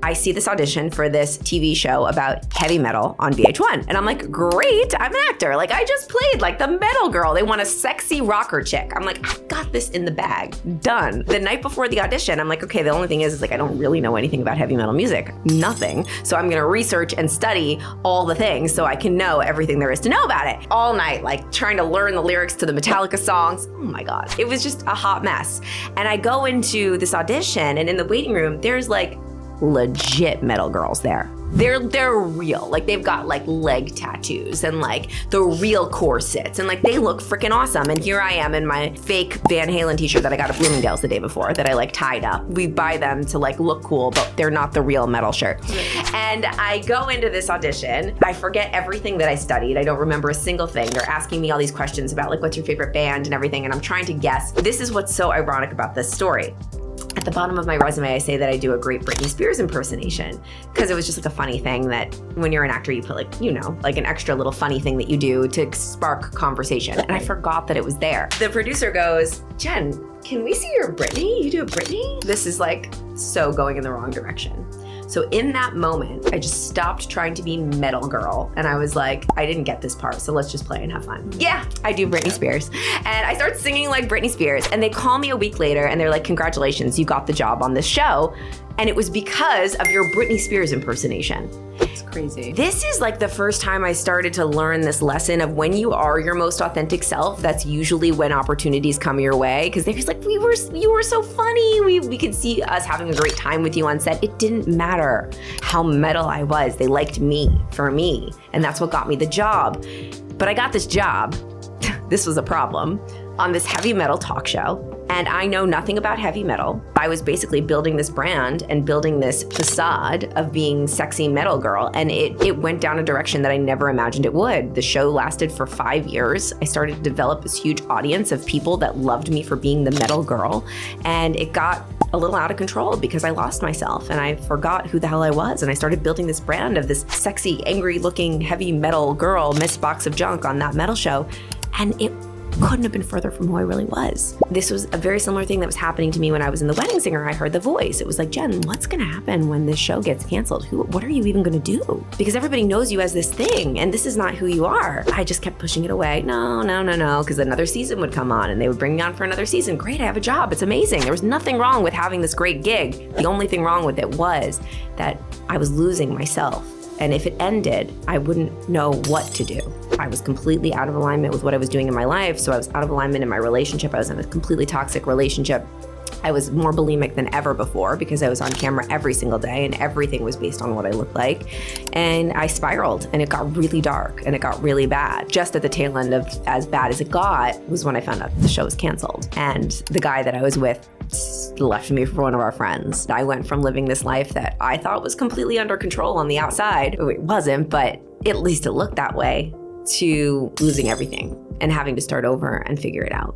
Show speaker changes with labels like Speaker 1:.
Speaker 1: I see this audition for this TV show about heavy metal on VH1. And I'm like, great, I'm an actor. Like, I just played like the metal girl. They want a sexy rocker chick. I'm like, I've got this in the bag, done. The night before the audition, I'm like, okay, the only thing is like, I don't really know anything about heavy metal music, nothing. So I'm gonna research and study all the things so I can know everything there is to know about it. All night, like trying to learn the lyrics to the Metallica songs. Oh my God, it was just a hot mess. And I go into this audition, and in the waiting room, there's like legit metal girls there. They're real. Like, they've got like leg tattoos and like the real corsets, and like they look freaking awesome. And here I am in my fake Van Halen t-shirt that I got at Bloomingdale's the day before that I like tied up. We buy them to like look cool, but they're not the real metal shirt. And I go into this audition. I forget everything that I studied. I don't remember a single thing. They're asking me all these questions about like, what's your favorite band and everything, and I'm trying to guess. This is what's so ironic about this story. At the bottom of my resume, I say that I do a great Britney Spears impersonation, because it was just like a funny thing that when you're an actor, you put like, you know, like an extra little funny thing that you do to spark conversation. And I forgot that it was there. The producer goes, Jen, can we see your Britney? You do a Britney? This is like so going in the wrong direction. So in that moment, I just stopped trying to be metal girl. And I was like, I didn't get this part, so let's just play and have fun. Yeah, I do Britney Spears. And I start singing like Britney Spears. And they call me a week later and they're like, congratulations, you got the job on this show. And it was because of your Britney Spears impersonation.
Speaker 2: It's crazy.
Speaker 1: This is like the first time I started to learn this lesson of when you are your most authentic self, that's usually when opportunities come your way. Because they're just like, you were so funny. We could see us having a great time with you on set. It didn't matter how metal I was. They liked me for me. And that's what got me the job. But I got this job. This was a problem. On this heavy metal talk show. And I know nothing about heavy metal. I was basically building this brand and building this facade of being sexy metal girl. And it went down a direction that I never imagined it would. The show lasted for 5 years. I started to develop this huge audience of people that loved me for being the metal girl. And it got a little out of control because I lost myself and I forgot who the hell I was. And I started building this brand of this sexy, angry looking heavy metal girl, Miss Box of Junk on that metal show. And it couldn't have been further from who I really was. This was a very similar thing that was happening to me when I was in The Wedding Singer. I heard the voice. It was like, Jen, what's gonna happen when this show gets canceled? What are you even gonna do? Because everybody knows you as this thing and this is not who you are. I just kept pushing it away. No, because another season would come on and they would bring me on for another season. Great, I have a job, it's amazing. There was nothing wrong with having this great gig. The only thing wrong with it was that I was losing myself. And if it ended, I wouldn't know what to do. I was completely out of alignment with what I was doing in my life. So I was out of alignment in my relationship. I was in a completely toxic relationship. I was more bulimic than ever before because I was on camera every single day and everything was based on what I looked like. And I spiraled and it got really dark and it got really bad. Just at the tail end of as bad as it got was when I found out the show was canceled. And the guy that I was with left me for one of our friends. I went from living this life that I thought was completely under control on the outside. It wasn't, but at least it looked that way, to losing everything and having to start over and figure it out.